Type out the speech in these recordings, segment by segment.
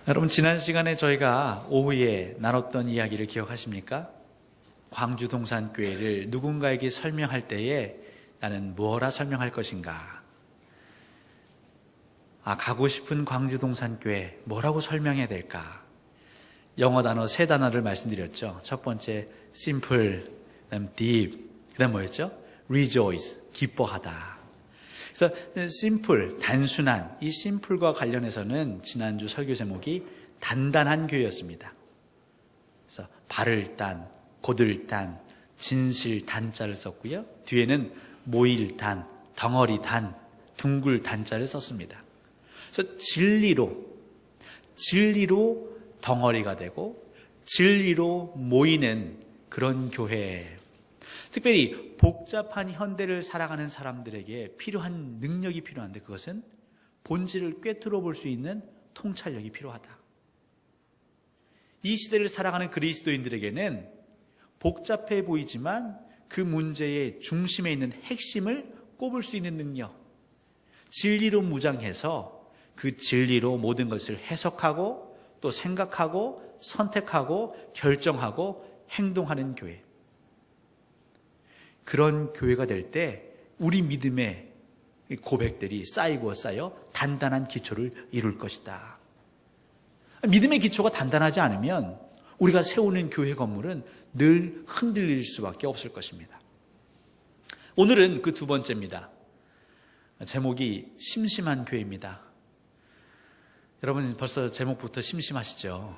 여러분, 지난 시간에 저희가 오후에 나눴던 이야기를 기억하십니까? 광주 동산교회를 누군가에게 설명할 때에 나는 무엇라 설명할 것인가? 가고 싶은 광주 동산교회 뭐라고 설명해야 될까? 영어 단어 3단어를 말씀드렸죠. 첫 번째 simple, 그다음 deep, 그다음 뭐였죠? rejoice, 기뻐하다. 그래서 심플, 단순한 이 심플과 관련해서는 지난주 설교 제목이 단단한 교회였습니다. 그래서 발을 단, 곧을 단, 진실 단자를 썼고요. 뒤에는 모일 단, 덩어리 단, 둥글 단자를 썼습니다. 그래서 진리로 덩어리가 되고 진리로 모이는 그런 교회. 특별히 복잡한 현대를 살아가는 사람들에게 필요한 능력이 필요한데 그것은 본질을 꿰뚫어 볼 수 있는 통찰력이 필요하다. 이 시대를 살아가는 그리스도인들에게는 복잡해 보이지만 그 문제의 중심에 있는 핵심을 꼽을 수 있는 능력, 진리로 무장해서 그 진리로 모든 것을 해석하고 또 생각하고 선택하고 결정하고 행동하는 교회. 그런 교회가 될 때 우리 믿음의 고백들이 쌓이고 쌓여 단단한 기초를 이룰 것이다. 믿음의 기초가 단단하지 않으면 우리가 세우는 교회 건물은 늘 흔들릴 수밖에 없을 것입니다. 오늘은 그 두 번째입니다. 제목이 심심한 교회입니다. 여러분 벌써 제목부터 심심하시죠?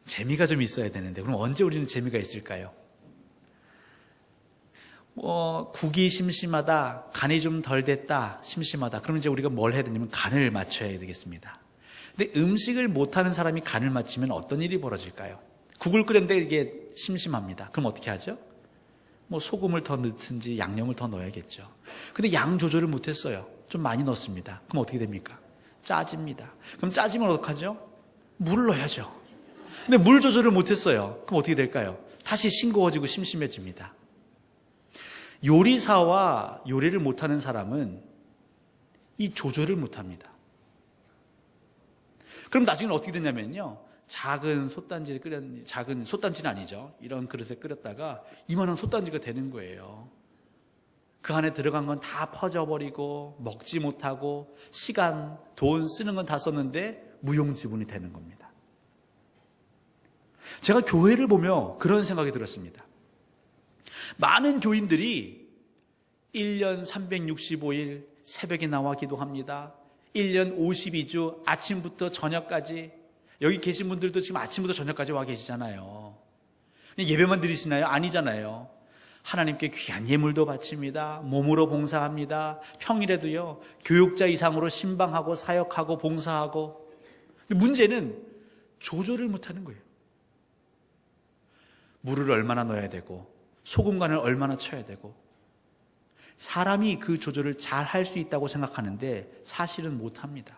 재미가 좀 있어야 되는데 그럼 언제 우리는 재미가 있을까요? 국이 심심하다, 간이 좀 덜 됐다, 심심하다. 그러면 이제 우리가 뭘 해야 되냐면 간을 맞춰야 되겠습니다. 근데 음식을 못하는 사람이 간을 맞추면 어떤 일이 벌어질까요? 국을 끓였는데 이게 심심합니다. 그럼 어떻게 하죠? 소금을 더 넣든지 양념을 더 넣어야겠죠. 근데 양 조절을 못했어요. 좀 많이 넣습니다. 그럼 어떻게 됩니까? 짜집니다. 그럼 짜지면 어떡하죠? 물을 넣어야죠. 근데 물 조절을 못했어요. 그럼 어떻게 될까요? 다시 싱거워지고 심심해집니다. 요리사와 요리를 못하는 사람은 이 조절을 못합니다. 그럼 나중에는 어떻게 되냐면요, 작은 솥단지는 아니죠. 이런 그릇에 끓였다가 이만한 솥단지가 되는 거예요. 그 안에 들어간 건 다 퍼져버리고 먹지 못하고 시간, 돈 쓰는 건 다 썼는데 무용지물이 되는 겁니다. 제가 교회를 보며 그런 생각이 들었습니다. 많은 교인들이 1년 365일 새벽에 나와 기도합니다. 1년 52주 아침부터 저녁까지, 여기 계신 분들도 지금 아침부터 저녁까지 와 계시잖아요. 예배만 드리시나요? 아니잖아요. 하나님께 귀한 예물도 바칩니다. 몸으로 봉사합니다. 평일에도요, 교육자 이상으로 신방하고 사역하고 봉사하고. 근데 문제는 조절을 못하는 거예요. 물을 얼마나 넣어야 되고 소금 간을 얼마나 쳐야 되고. 사람이 그 조절을 잘 할 수 있다고 생각하는데 사실은 못합니다.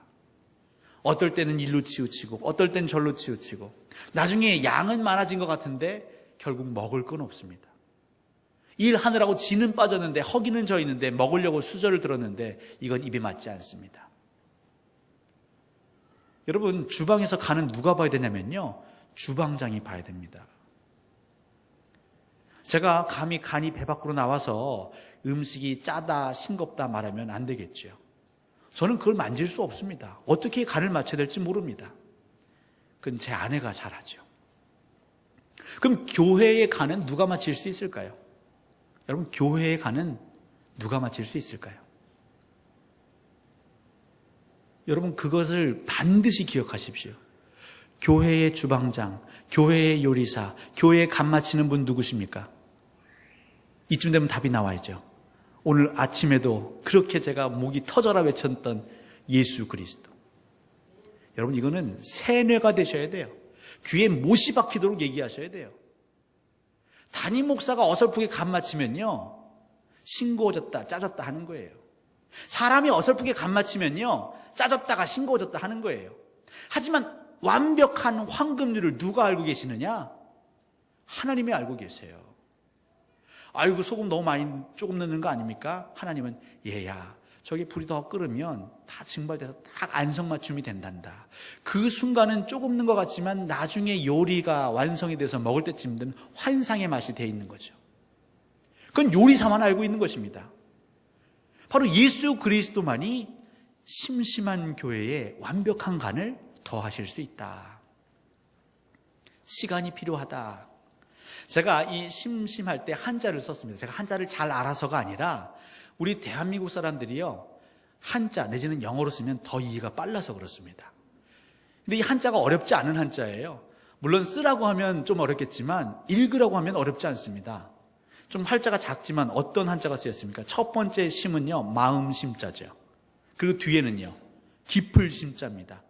어떨 때는 일로 치우치고 어떨 때는 절로 치우치고 나중에 양은 많아진 것 같은데 결국 먹을 건 없습니다. 일하느라고 지는 빠졌는데 허기는 져 있는데 먹으려고 수저를 들었는데 이건 입에 맞지 않습니다. 여러분, 주방에서 간은 누가 봐야 되냐면요, 주방장이 봐야 됩니다. 제가 감히 간이 배 밖으로 나와서 음식이 짜다, 싱겁다 말하면 안 되겠죠. 저는 그걸 만질 수 없습니다. 어떻게 간을 맞춰야 될지 모릅니다. 그건 제 아내가 잘하죠. 그럼 교회의 간은 누가 맞힐 수 있을까요? 여러분, 교회의 간은 누가 맞힐 수 있을까요? 여러분, 그것을 반드시 기억하십시오. 교회의 주방장, 교회의 요리사, 교회에 간 맞히는 분 누구십니까? 이쯤 되면 답이 나와야죠. 오늘 아침에도 그렇게 제가 목이 터져라 외쳤던 예수 그리스도. 여러분, 이거는 세뇌가 되셔야 돼요. 귀에 못이 박히도록 얘기하셔야 돼요. 담임 목사가 어설프게 간 맞히면요, 싱거워졌다, 짜졌다 하는 거예요. 사람이 어설프게 간 맞히면요, 짜졌다가 싱거워졌다 하는 거예요. 하지만 완벽한 황금률을 누가 알고 계시느냐? 하나님이 알고 계세요. 아이고, 소금 너무 많이 조금 넣는 거 아닙니까? 하나님은 얘야, 저기 불이 더 끓으면 다 증발돼서 딱 안성맞춤이 된단다. 그 순간은 조금 는 것 같지만 나중에 요리가 완성이 돼서 먹을 때쯤은 환상의 맛이 돼 있는 거죠. 그건 요리사만 알고 있는 것입니다. 바로 예수 그리스도만이 심심한 교회에 완벽한 간을 더하실 수 있다. 시간이 필요하다. 제가 이 심심할 때 한자를 썼습니다. 제가 한자를 잘 알아서가 아니라 우리 대한민국 사람들이요, 한자 내지는 영어로 쓰면 더 이해가 빨라서 그렇습니다. 근데 이 한자가 어렵지 않은 한자예요. 물론 쓰라고 하면 좀 어렵겠지만 읽으라고 하면 어렵지 않습니다. 좀 한자가 작지만 어떤 한자가 쓰였습니까? 첫 번째 심은요, 마음 심자죠. 그리고 뒤에는요, 깊을 심자입니다.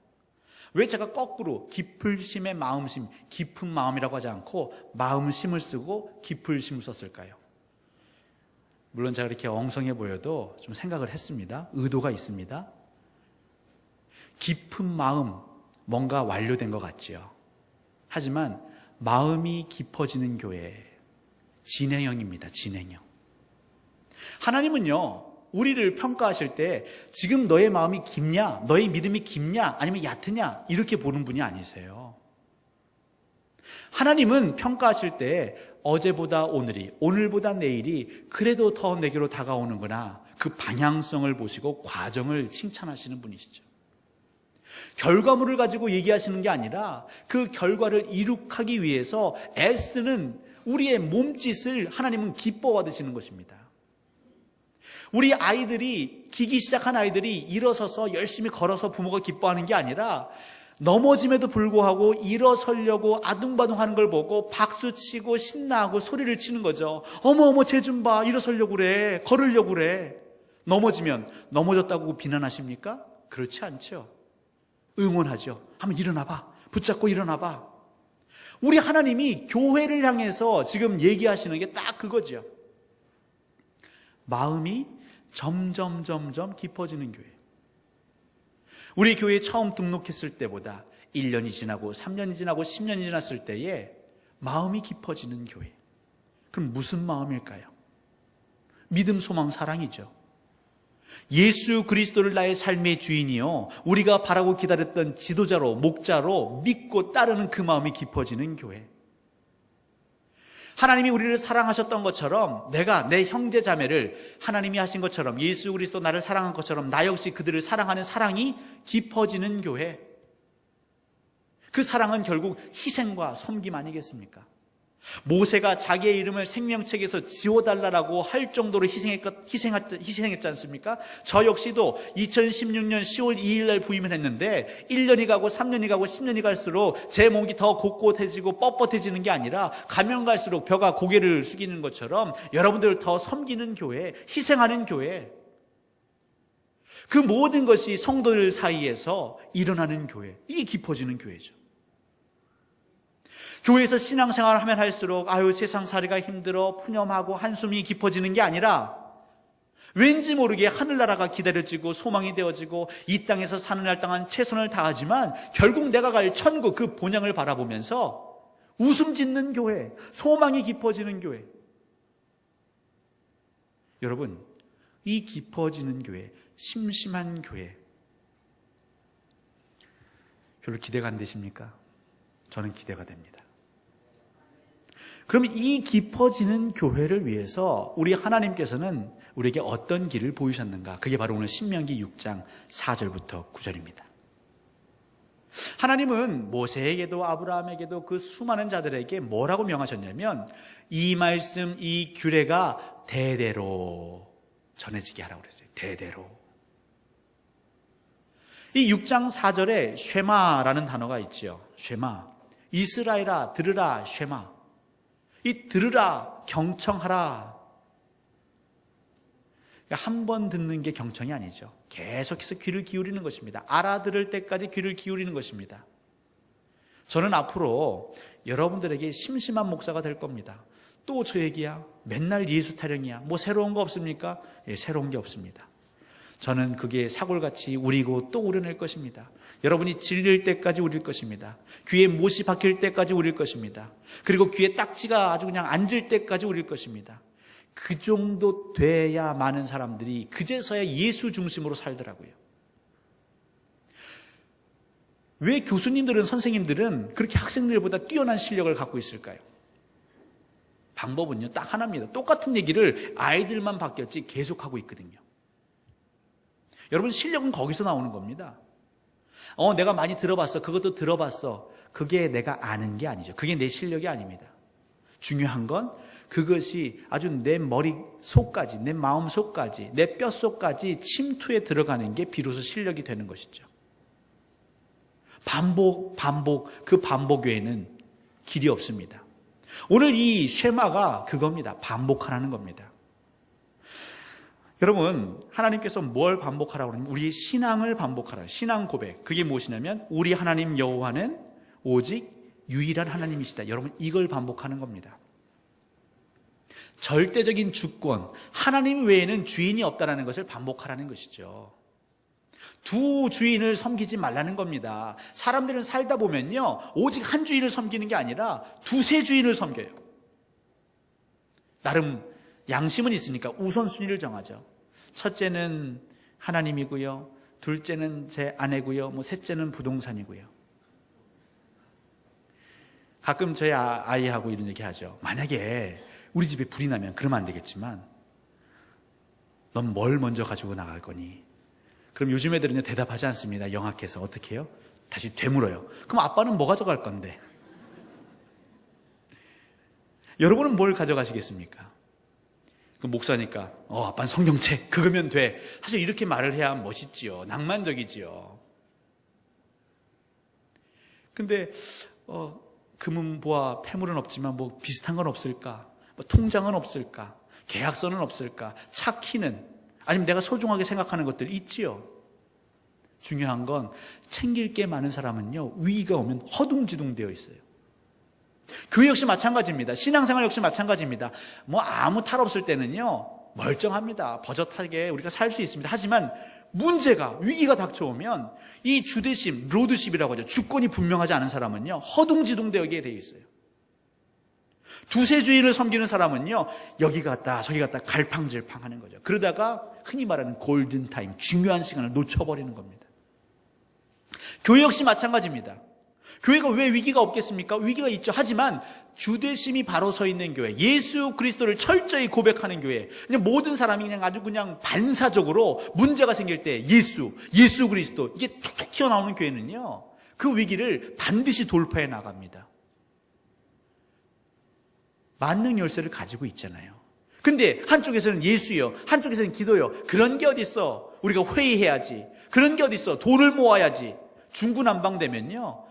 왜 제가 거꾸로 깊을 심의 마음심, 깊은 마음이라고 하지 않고 마음심을 쓰고 깊을 심을 썼을까요? 물론 제가 이렇게 엉성해 보여도 좀 생각을 했습니다. 의도가 있습니다. 깊은 마음, 뭔가 완료된 것 같지요. 하지만 마음이 깊어지는 교회, 진행형입니다. 진행형. 하나님은요, 우리를 평가하실 때 지금 너의 마음이 깊냐, 너의 믿음이 깊냐, 아니면 얕으냐 이렇게 보는 분이 아니세요. 하나님은 평가하실 때 어제보다 오늘이, 오늘보다 내일이 그래도 더 내게로 다가오는구나, 그 방향성을 보시고 과정을 칭찬하시는 분이시죠. 결과물을 가지고 얘기하시는 게 아니라 그 결과를 이룩하기 위해서 애쓰는 우리의 몸짓을 하나님은 기뻐 받으시는 것입니다. 우리 아이들이, 기기 시작한 아이들이 일어서서 열심히 걸어서 부모가 기뻐하는 게 아니라 넘어짐에도 불구하고 일어서려고 아둥바둥 하는 걸 보고 박수치고 신나고 소리를 치는 거죠. 어머 쟤 좀 봐, 일어서려고 그래, 걸으려고 그래. 넘어지면 넘어졌다고 비난하십니까? 그렇지 않죠. 응원하죠. 한번 일어나봐, 붙잡고 일어나봐. 우리 하나님이 교회를 향해서 지금 얘기하시는 게 딱 그거죠. 마음이 점점 깊어지는 교회. 우리 교회에 처음 등록했을 때보다 1년이 지나고 3년이 지나고 10년이 지났을 때에 마음이 깊어지는 교회. 그럼 무슨 마음일까요? 믿음, 소망, 사랑이죠. 예수 그리스도를 나의 삶의 주인이요, 우리가 바라고 기다렸던 지도자로, 목자로 믿고 따르는 그 마음이 깊어지는 교회. 하나님이 우리를 사랑하셨던 것처럼 내가 내 형제 자매를 하나님이 하신 것처럼, 예수 그리스도 나를 사랑한 것처럼 나 역시 그들을 사랑하는 사랑이 깊어지는 교회. 그 사랑은 결국 희생과 섬김 아니겠습니까? 모세가 자기의 이름을 생명책에서 지워달라고 할 정도로 희생했지 않습니까? 저 역시도 2016년 10월 2일 날 부임을 했는데 1년이 가고 3년이 가고 10년이 갈수록 제 목이 더 곳곳해지고 뻣뻣해지는 게 아니라 가면 갈수록 벼가 고개를 숙이는 것처럼 여러분들을 더 섬기는 교회, 희생하는 교회, 그 모든 것이 성도들 사이에서 일어나는 교회, 이게 깊어지는 교회죠. 교회에서 신앙생활을 하면 할수록 세상살이가 힘들어 푸념하고 한숨이 깊어지는 게 아니라 왠지 모르게 하늘나라가 기다려지고 소망이 되어지고 이 땅에서 사는 날 동안 최선을 다하지만 결국 내가 갈 천국, 그 본향을 바라보면서 웃음 짓는 교회, 소망이 깊어지는 교회. 여러분, 이 깊어지는 교회, 심심한 교회, 별로 기대가 안 되십니까? 저는 기대가 됩니다. 그럼 이 깊어지는 교회를 위해서 우리 하나님께서는 우리에게 어떤 길을 보이셨는가? 그게 바로 오늘 신명기 6장 4절부터 9절입니다. 하나님은 모세에게도 아브라함에게도 그 수많은 자들에게 뭐라고 명하셨냐면 이 말씀, 이 규례가 대대로 전해지게 하라고 그랬어요. 대대로. 이 6장 4절에 쉐마라는 단어가 있죠. 쉐마. 이스라엘아 들으라. 쉐마. 이 들으라, 경청하라. 한 번 듣는 게 경청이 아니죠. 계속해서 귀를 기울이는 것입니다. 알아들을 때까지 귀를 기울이는 것입니다. 저는 앞으로 여러분들에게 심심한 목사가 될 겁니다. 또 저 얘기야? 맨날 예수 타령이야? 뭐 새로운 거 없습니까? 예, 새로운 게 없습니다. 저는 그게 사골같이 우리고 또 우려낼 것입니다. 여러분이 질릴 때까지 우릴 것입니다. 귀에 못이 박힐 때까지 우릴 것입니다. 그리고 귀에 딱지가 아주 그냥 앉을 때까지 우릴 것입니다. 그 정도 돼야 많은 사람들이 그제서야 예수 중심으로 살더라고요. 왜 교수님들은, 선생님들은 그렇게 학생들보다 뛰어난 실력을 갖고 있을까요? 방법은요, 딱 하나입니다. 똑같은 얘기를 아이들만 바뀌었지 계속하고 있거든요. 여러분, 실력은 거기서 나오는 겁니다. 내가 많이 들어봤어. 그것도 들어봤어. 그게 내가 아는 게 아니죠. 그게 내 실력이 아닙니다. 중요한 건 그것이 아주 내 머릿속까지, 내 마음속까지, 내 뼛속까지 침투해 들어가는 게 비로소 실력이 되는 것이죠. 반복, 그 반복 외에는 길이 없습니다. 오늘 이 쉐마가 그겁니다. 반복하라는 겁니다. 여러분, 하나님께서 뭘 반복하라고 그러냐면 우리의 신앙을 반복하라. 신앙 고백. 그게 무엇이냐면 우리 하나님 여호와는 오직 유일한 하나님이시다. 여러분, 이걸 반복하는 겁니다. 절대적인 주권, 하나님 외에는 주인이 없다는 것을 반복하라는 것이죠. 두 주인을 섬기지 말라는 겁니다. 사람들은 살다 보면요, 오직 한 주인을 섬기는 게 아니라 두세 주인을 섬겨요. 나름 양심은 있으니까 우선순위를 정하죠. 첫째는 하나님이고요, 둘째는 제 아내고요, 셋째는 부동산이고요. 가끔 저희 아이하고 이런 얘기 하죠. 만약에 우리 집에 불이 나면 그러면 안 되겠지만 넌 뭘 먼저 가지고 나갈 거니? 그럼 요즘 애들은요, 대답하지 않습니다. 영악해서. 어떻게 해요? 다시 되물어요. 그럼 아빠는 뭐 가져갈 건데? 여러분은 뭘 가져가시겠습니까? 그 목사니까 아빠는 성경책 그거면 돼. 사실 이렇게 말을 해야 멋있지요. 낭만적이지요. 근데 금은보화 폐물은 없지만 뭐 비슷한 건 없을까? 뭐 통장은 없을까? 계약서는 없을까? 차 키는? 아니면 내가 소중하게 생각하는 것들이 있지요. 중요한 건 챙길 게 많은 사람은요, 위기가 오면 허둥지둥 되어 있어요. 교회 역시 마찬가지입니다. 신앙생활 역시 마찬가지입니다. 뭐 아무 탈 없을 때는요, 멀쩡합니다. 버젓하게 우리가 살 수 있습니다. 하지만 문제가, 위기가 닥쳐오면 이 주대심, 로드십이라고 하죠. 주권이 분명하지 않은 사람은요, 허둥지둥 되게 되어 있어요. 두세 주인을 섬기는 사람은요, 여기 갔다 저기 갔다 갈팡질팡 하는 거죠. 그러다가 흔히 말하는 골든타임, 중요한 시간을 놓쳐버리는 겁니다. 교회 역시 마찬가지입니다. 교회가 왜 위기가 없겠습니까? 위기가 있죠. 하지만 주대심이 바로 서 있는 교회, 예수 그리스도를 철저히 고백하는 교회, 그냥 모든 사람이 그냥 아주 그냥 반사적으로 문제가 생길 때 예수 그리스도 이게 툭툭 튀어나오는 교회는요, 그 위기를 반드시 돌파해 나갑니다. 만능 열쇠를 가지고 있잖아요. 근데 한쪽에서는 예수요, 한쪽에서는 기도요. 그런 게 어딨어? 우리가 회의해야지. 그런 게 어딨어? 돈을 모아야지. 중구난방되면요,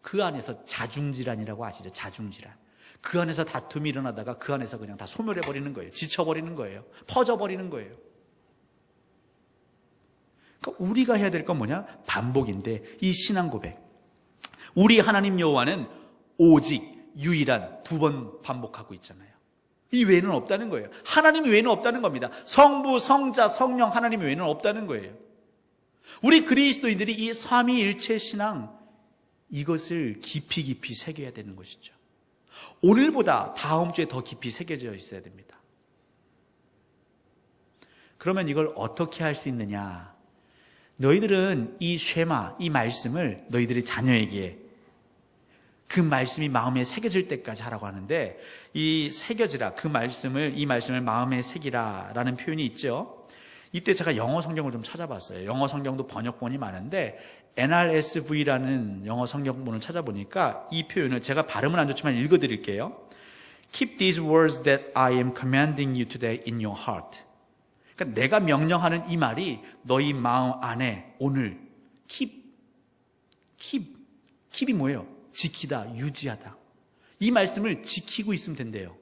그 안에서 자중질환이라고 아시죠? 자중질환. 그 안에서 다툼이 일어나다가 그 안에서 그냥 다 소멸해버리는 거예요. 지쳐버리는 거예요. 퍼져버리는 거예요. 그러니까 우리가 해야 될 건 뭐냐? 반복인데, 이 신앙 고백. 우리 하나님 여호와는 오직 유일한, 두 번 반복하고 있잖아요. 이 외에는 없다는 거예요. 하나님 외에는 없다는 겁니다. 성부, 성자, 성령, 하나님 외에는 없다는 거예요. 우리 그리스도인들이 이 삼위일체 신앙, 이것을 깊이 새겨야 되는 것이죠. 오늘보다 다음 주에 더 깊이 새겨져 있어야 됩니다. 그러면 이걸 어떻게 할 수 있느냐? 너희들은 이 쉐마, 이 말씀을 너희들의 자녀에게 그 말씀이 마음에 새겨질 때까지 하라고 하는데, 이 새겨지라, 이 말씀을 마음에 새기라 라는 표현이 있죠. 이때 제가 영어 성경을 좀 찾아봤어요. 영어 성경도 번역본이 많은데 NRSV라는 영어 성경본을 찾아보니까 이 표현을, 제가 발음은 안 좋지만 읽어드릴게요. Keep these words that I am commanding you today in your heart. 그러니까 내가 명령하는 이 말이 너희 마음 안에 오늘 keep이 뭐예요? 지키다, 유지하다. 이 말씀을 지키고 있으면 된대요.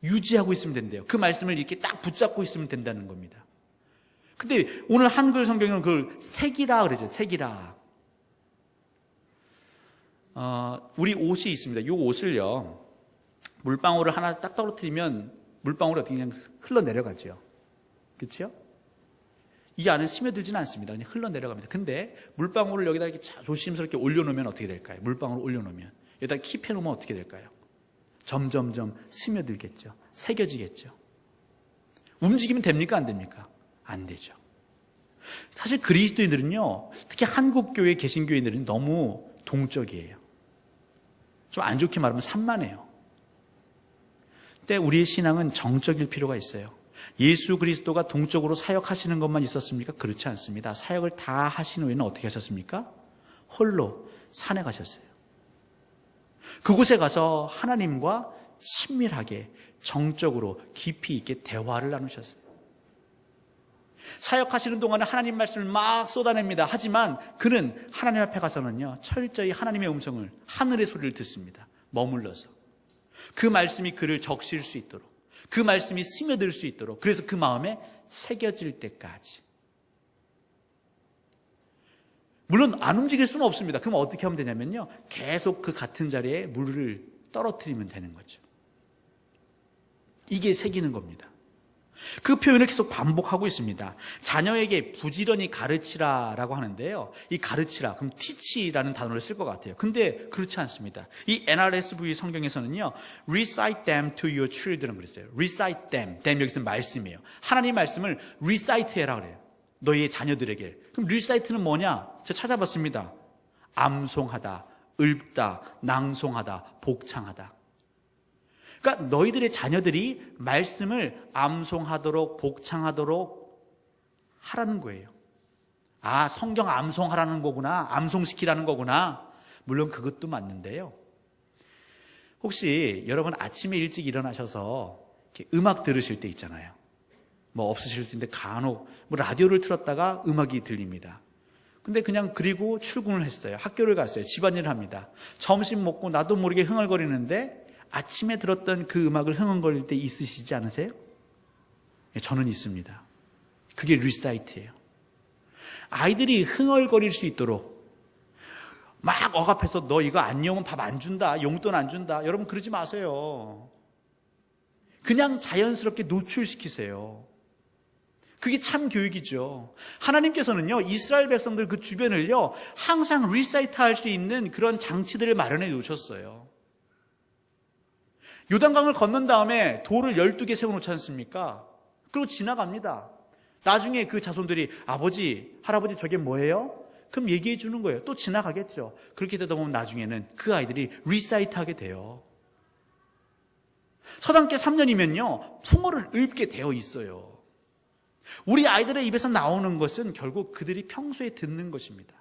유지하고 있으면 된대요. 그 말씀을 이렇게 딱 붙잡고 있으면 된다는 겁니다. 근데 오늘 한글 성경은 그걸 새기라 그러죠. 새기라. 우리 옷이 있습니다. 이 옷을요, 물방울을 하나 딱 떨어뜨리면 물방울이 어떻게 그냥 흘러내려가죠. 그렇죠? 이 안에 스며들지는 않습니다. 그냥 흘러내려갑니다. 근데 물방울을 여기다 이렇게 조심스럽게 올려놓으면 어떻게 될까요? 물방울을 올려놓으면, 여기다 킵해놓으면 어떻게 될까요? 점점점 스며들겠죠. 새겨지겠죠. 움직이면 됩니까? 안 됩니까? 안 되죠. 사실 그리스도인들은요, 특히 한국교회 개신교인들은 너무 동적이에요. 좀 안 좋게 말하면 산만해요. 근데 우리의 신앙은 정적일 필요가 있어요. 예수 그리스도가 동적으로 사역하시는 것만 있었습니까? 그렇지 않습니다. 사역을 다 하신 후에는 어떻게 하셨습니까? 홀로 산에 가셨어요. 그곳에 가서 하나님과 친밀하게 정적으로 깊이 있게 대화를 나누셨어요. 사역하시는 동안에 하나님 말씀을 막 쏟아냅니다. 하지만 그는 하나님 앞에 가서는요, 철저히 하나님의 음성을, 하늘의 소리를 듣습니다. 머물러서. 그 말씀이 그를 적실 수 있도록, 그 말씀이 스며들 수 있도록, 그래서 그 마음에 새겨질 때까지. 물론 안 움직일 수는 없습니다. 그럼 어떻게 하면 되냐면요, 계속 그 같은 자리에 물을 떨어뜨리면 되는 거죠. 이게 새기는 겁니다. 그 표현을 계속 반복하고 있습니다. 자녀에게 부지런히 가르치라라고 하는데요, 이 가르치라, 그럼 teach라는 단어를 쓸 것 같아요. 근데 그렇지 않습니다. 이 NRSV 성경에서는요, recite them to your children 그랬어요. recite them, them 여기서 말씀이에요. 하나님 말씀을 recite 해라 그래요. 너희의 자녀들에게. 그럼 recite는 뭐냐? 제가 찾아봤습니다. 암송하다, 읊다, 낭송하다, 복창하다. 그러니까 너희들의 자녀들이 말씀을 암송하도록 복창하도록 하라는 거예요. 아, 성경 암송하라는 거구나. 암송시키라는 거구나. 물론 그것도 맞는데요. 혹시 여러분 아침에 일찍 일어나셔서 이렇게 음악 들으실 때 있잖아요. 뭐 없으실 텐데 간혹 뭐 라디오를 틀었다가 음악이 들립니다. 근데 그냥 그리고 출근을 했어요. 학교를 갔어요. 집안일을 합니다. 점심 먹고 나도 모르게 흥얼거리는데 아침에 들었던 그 음악을 흥얼거릴 때 있으시지 않으세요? 저는 있습니다. 그게 리사이트예요. 아이들이 흥얼거릴 수 있도록 막 억압해서 너 이거 안 외우면 밥 안 준다, 용돈 안 준다. 여러분 그러지 마세요. 그냥 자연스럽게 노출시키세요. 그게 참 교육이죠. 하나님께서는요, 이스라엘 백성들 그 주변을요, 항상 리사이트 할 수 있는 그런 장치들을 마련해 놓으셨어요. 요단강을 건넌 다음에 돌을 12개 세워놓지 않습니까? 그리고 지나갑니다. 나중에 그 자손들이 아버지, 할아버지 저게 뭐예요? 그럼 얘기해 주는 거예요. 또 지나가겠죠. 그렇게 되다 보면 나중에는 그 아이들이 리사이트 하게 돼요. 서당계 3년이면요, 풍어를 읊게 되어 있어요. 우리 아이들의 입에서 나오는 것은 결국 그들이 평소에 듣는 것입니다.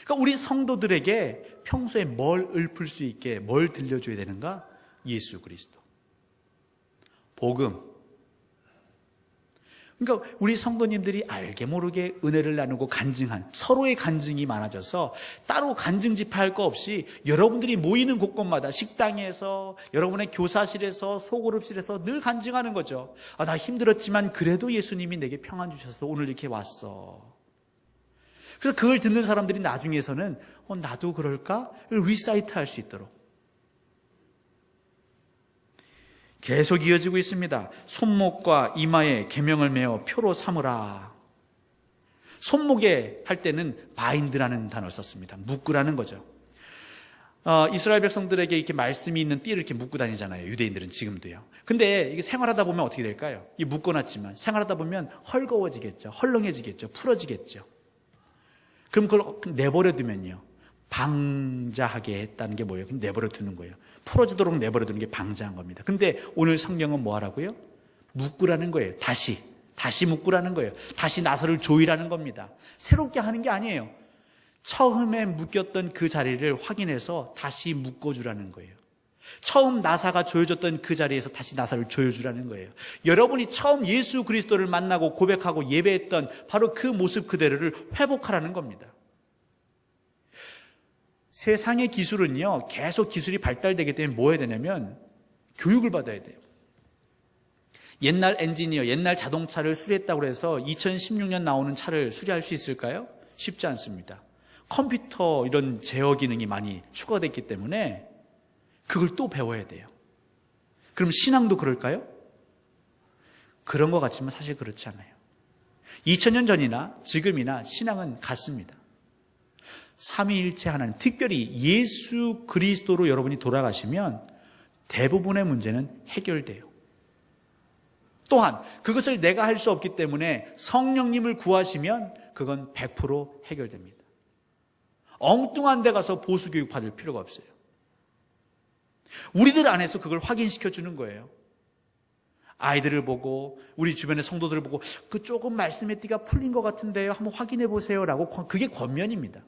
그러니까 우리 성도들에게 평소에 뭘 읊을 수 있게 뭘 들려줘야 되는가? 예수 그리스도. 복음. 그러니까 우리 성도님들이 알게 모르게 은혜를 나누고 간증한, 서로의 간증이 많아져서 따로 간증 집회할 거 없이 여러분들이 모이는 곳곳마다 식당에서, 여러분의 교사실에서, 소그룹실에서 늘 간증하는 거죠. 아, 나 힘들었지만 그래도 예수님이 내게 평안 주셔서 오늘 이렇게 왔어. 그래서 그걸 듣는 사람들이 나중에서는 나도 그럴까? 리사이트 할 수 있도록. 계속 이어지고 있습니다. 손목과 이마에 계명을 메어 표로 삼으라. 손목에 할 때는 바인드라는 단어를 썼습니다. 묶으라는 거죠. 이스라엘 백성들에게 이렇게 말씀이 있는 띠를 이렇게 묶고 다니잖아요. 유대인들은 지금도요. 근데 이게 생활하다 보면 어떻게 될까요? 이 묶어놨지만 생활하다 보면 헐거워지겠죠. 헐렁해지겠죠. 풀어지겠죠. 그럼 그걸 내버려두면요, 방자하게 했다는 게 뭐예요? 그럼 내버려두는 거예요. 풀어지도록 내버려두는 게 방자한 겁니다. 근데 오늘 성경은 뭐 하라고요? 묶으라는 거예요. 다시 묶으라는 거예요. 다시 나사를 조이라는 겁니다. 새롭게 하는 게 아니에요. 처음에 묶였던 그 자리를 확인해서 다시 묶어주라는 거예요. 처음 나사가 조여졌던 그 자리에서 다시 나사를 조여주라는 거예요. 여러분이 처음 예수 그리스도를 만나고 고백하고 예배했던 바로 그 모습 그대로를 회복하라는 겁니다. 세상의 기술은요, 계속 기술이 발달되기 때문에 뭐 해야 되냐면 교육을 받아야 돼요. 옛날 엔지니어, 옛날 자동차를 수리했다고 해서 2016년 나오는 차를 수리할 수 있을까요? 쉽지 않습니다. 컴퓨터 이런 제어 기능이 많이 추가됐기 때문에 그걸 또 배워야 돼요. 그럼 신앙도 그럴까요? 그런 것 같지만 사실 그렇지 않아요. 2000년 전이나 지금이나 신앙은 같습니다. 삼위일체 하나님, 특별히 예수 그리스도로 여러분이 돌아가시면 대부분의 문제는 해결돼요. 또한 그것을 내가 할 수 없기 때문에 성령님을 구하시면 그건 100% 해결됩니다. 엉뚱한 데 가서 보수교육 받을 필요가 없어요. 우리들 안에서 그걸 확인시켜 주는 거예요. 아이들을 보고 우리 주변의 성도들을 보고 그 조금 말씀의 띠가 풀린 것 같은데요, 한번 확인해 보세요 라고, 그게 권면입니다.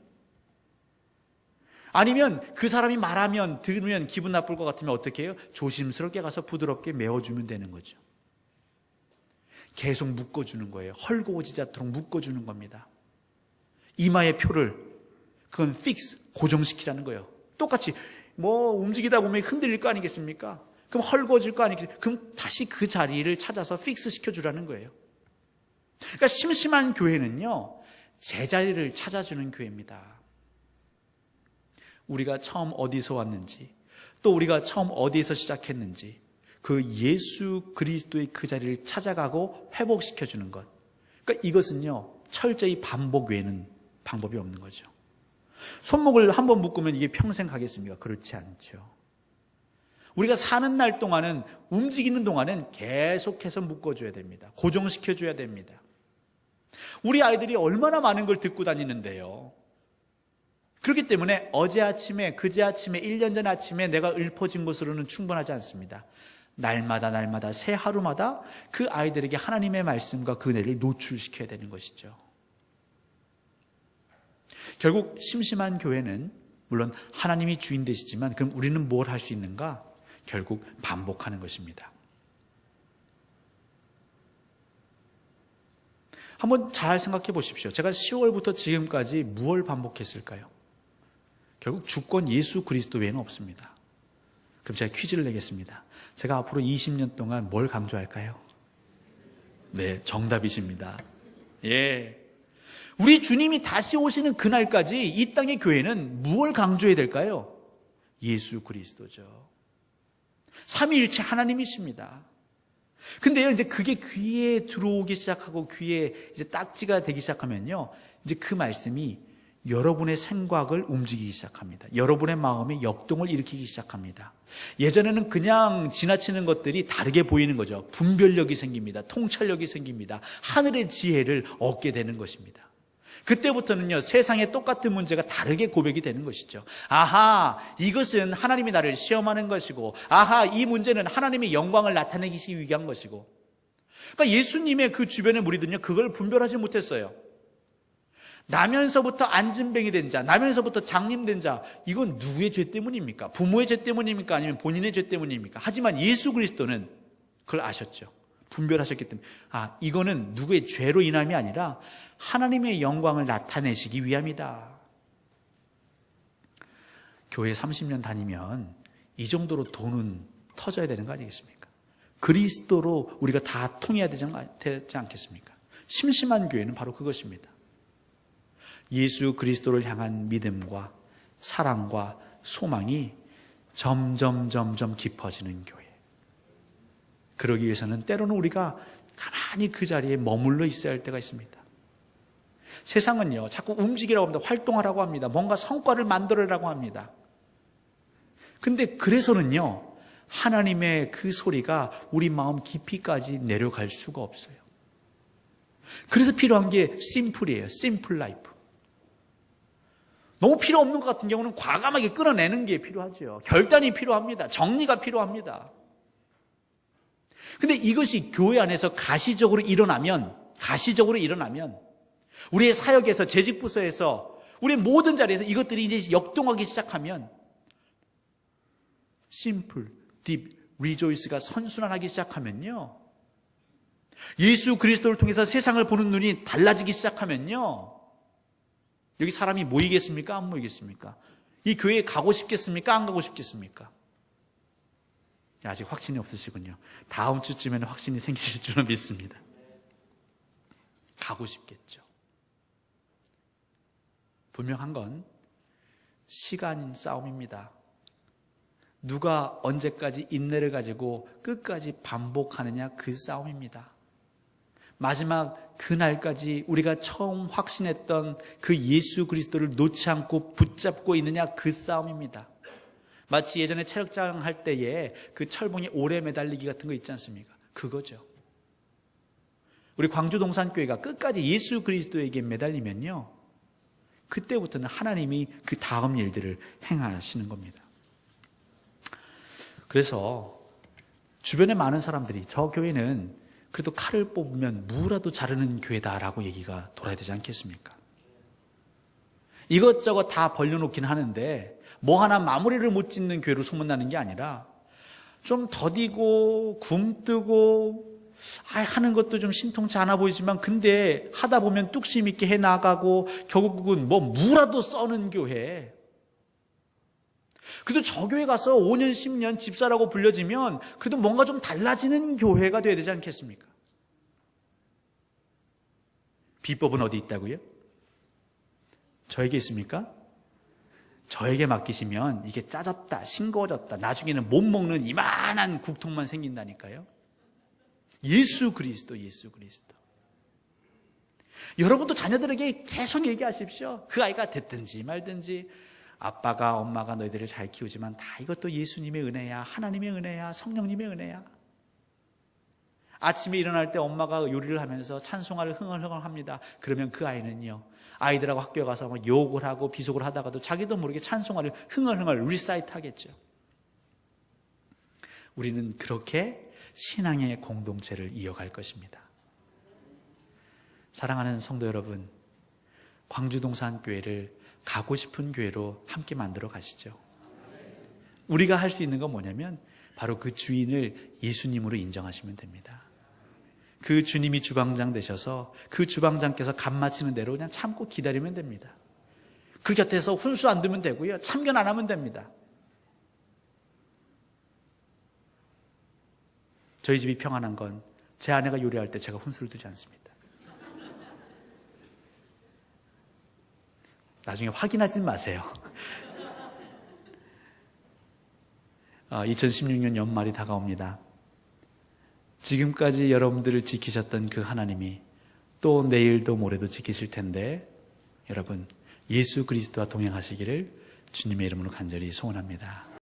아니면 그 사람이 말하면 들으면 기분 나쁠 것 같으면 어떻게 해요? 조심스럽게 가서 부드럽게 메워주면 되는 거죠. 계속 묶어주는 거예요. 헐거워지지 않도록 묶어주는 겁니다. 이마의 표를, 그건 픽스, 고정시키라는 거예요. 똑같이 움직이다 보면 흔들릴 거 아니겠습니까? 그럼 헐거워질 거 아니겠습니까? 그럼 다시 그 자리를 찾아서 픽스 시켜주라는 거예요. 그러니까 심심한 교회는요, 제자리를 찾아주는 교회입니다. 우리가 처음 어디서 왔는지, 또 우리가 처음 어디에서 시작했는지, 그 예수 그리스도의 그 자리를 찾아가고 회복시켜주는 것. 그러니까 이것은요, 철저히 반복 외에는 방법이 없는 거죠. 손목을 한번 묶으면 이게 평생 가겠습니까? 그렇지 않죠. 우리가 사는 날 동안은, 움직이는 동안은 계속해서 묶어줘야 됩니다. 고정시켜줘야 됩니다. 우리 아이들이 얼마나 많은 걸 듣고 다니는데요. 그렇기 때문에 어제 아침에, 그제 아침에, 1년 전 아침에 내가 읊어진 것으로는 충분하지 않습니다. 날마다 새 하루마다 그 아이들에게 하나님의 말씀과 그 은혜를 노출시켜야 되는 것이죠. 결국 심심한 교회는 물론 하나님이 주인 되시지만 그럼 우리는 뭘 할 수 있는가? 결국 반복하는 것입니다. 한번 잘 생각해 보십시오. 제가 10월부터 지금까지 무엇을 반복했을까요? 결국 주권 예수 그리스도 외에는 없습니다. 그럼 제가 퀴즈를 내겠습니다. 제가 앞으로 20년 동안 뭘 강조할까요? 네, 정답이십니다. 예. 우리 주님이 다시 오시는 그날까지 이 땅의 교회는 무엇을 강조해야 될까요? 예수 그리스도죠. 삼위일체 하나님이십니다. 근데요, 이제 그게 귀에 들어오기 시작하고 귀에 이제 딱지가 되기 시작하면요, 이제 그 말씀이 여러분의 생각을 움직이기 시작합니다. 여러분의 마음에 역동을 일으키기 시작합니다. 예전에는 그냥 지나치는 것들이 다르게 보이는 거죠. 분별력이 생깁니다. 통찰력이 생깁니다. 하늘의 지혜를 얻게 되는 것입니다. 그때부터는요, 세상의 똑같은 문제가 다르게 고백이 되는 것이죠. 아하, 이것은 하나님이 나를 시험하는 것이고, 아하, 이 문제는 하나님의 영광을 나타내기 위한 것이고. 그러니까 예수님의 그 주변의 무리들은요, 그걸 분별하지 못했어요. 나면서부터 안진뱅이 된 자, 나면서부터 장님된 자, 이건 누구의 죄 때문입니까? 부모의 죄 때문입니까? 아니면 본인의 죄 때문입니까? 하지만 예수 그리스도는 그걸 아셨죠. 분별하셨기 때문에, 이거는 누구의 죄로 인함이 아니라 하나님의 영광을 나타내시기 위함이다. 교회 30년 다니면 이 정도로 돈은 터져야 되는 거 아니겠습니까? 그리스도로 우리가 다 통해야 되지 않겠습니까? 심심한 교회는 바로 그것입니다. 예수 그리스도를 향한 믿음과 사랑과 소망이 점점 깊어지는 교회. 그러기 위해서는 때로는 우리가 가만히 그 자리에 머물러 있어야 할 때가 있습니다. 세상은요, 자꾸 움직이라고 합니다. 활동하라고 합니다. 뭔가 성과를 만들어라고 합니다. 근데 그래서는요, 하나님의 그 소리가 우리 마음 깊이까지 내려갈 수가 없어요. 그래서 필요한 게 심플이에요. 심플 라이프. 너무 필요 없는 것 같은 경우는 과감하게 끊어내는 게 필요하죠. 결단이 필요합니다. 정리가 필요합니다. 근데 이것이 교회 안에서 가시적으로 일어나면 우리의 사역에서, 재직부서에서, 우리의 모든 자리에서 이것들이 이제 역동하기 시작하면 심플, 딥, 리조이스가 선순환하기 시작하면요, 예수 그리스도를 통해서 세상을 보는 눈이 달라지기 시작하면요, 여기 사람이 모이겠습니까? 안 모이겠습니까? 이 교회에 가고 싶겠습니까? 안 가고 싶겠습니까? 아직 확신이 없으시군요. 다음 주쯤에는 확신이 생기실 줄은 믿습니다. 가고 싶겠죠. 분명한 건 시간 싸움입니다. 누가 언제까지 인내를 가지고 끝까지 반복하느냐, 그 싸움입니다. 마지막 그날까지 우리가 처음 확신했던 그 예수 그리스도를 놓지 않고 붙잡고 있느냐, 그 싸움입니다. 마치 예전에 체력장 할 때에 그 철봉에 오래 매달리기 같은 거 있지 않습니까? 그거죠. 우리 광주동산교회가 끝까지 예수 그리스도에게 매달리면요, 그때부터는 하나님이 그 다음 일들을 행하시는 겁니다. 그래서 주변에 많은 사람들이 저 교회는 그래도 칼을 뽑으면 무라도 자르는 교회다라고 얘기가 돌아야 되지 않겠습니까? 이것저것 다 벌려놓긴 하는데 뭐 하나 마무리를 못 짓는 교회로 소문나는 게 아니라 좀 더디고 굼뜨고 하는 것도 좀 신통치 않아 보이지만 근데 하다 보면 뚝심 있게 해나가고 결국은 뭐 무라도 써는 교회. 그래도 저 교회 가서 5년 10년 집사라고 불려지면 그래도 뭔가 좀 달라지는 교회가 돼야 되지 않겠습니까? 비법은 어디 있다고요? 저에게 있습니까? 저에게 맡기시면 이게 짜졌다 싱거워졌다 나중에는 못 먹는 이만한 국통만 생긴다니까요. 예수 그리스도, 예수 그리스도. 여러분도 자녀들에게 계속 얘기하십시오. 그 아이가 됐든지 말든지 아빠가 엄마가 너희들을 잘 키우지만 다 이것도 예수님의 은혜야, 하나님의 은혜야, 성령님의 은혜야. 아침에 일어날 때 엄마가 요리를 하면서 찬송가를 흥얼흥얼 합니다. 그러면 그 아이는요, 아이들하고 학교에 가서 막 욕을 하고 비속을 하다가도 자기도 모르게 찬송가를 흥얼흥얼 리사이트 하겠죠. 우리는 그렇게 신앙의 공동체를 이어갈 것입니다. 사랑하는 성도 여러분, 광주동산교회를 가고 싶은 교회로 함께 만들어 가시죠. 우리가 할 수 있는 건 뭐냐면 바로 그 주인을 예수님으로 인정하시면 됩니다. 그 주님이 주방장 되셔서 그 주방장께서 간 맞히는 대로 그냥 참고 기다리면 됩니다. 그 곁에서 훈수 안 두면 되고요, 참견 안 하면 됩니다. 저희 집이 평안한 건 제 아내가 요리할 때 제가 훈수를 두지 않습니다. 나중에 확인하지 마세요. 2016년 연말이 다가옵니다. 지금까지 여러분들을 지키셨던 그 하나님이 또 내일도 모레도 지키실 텐데 여러분 예수 그리스도와 동행하시기를 주님의 이름으로 간절히 소원합니다.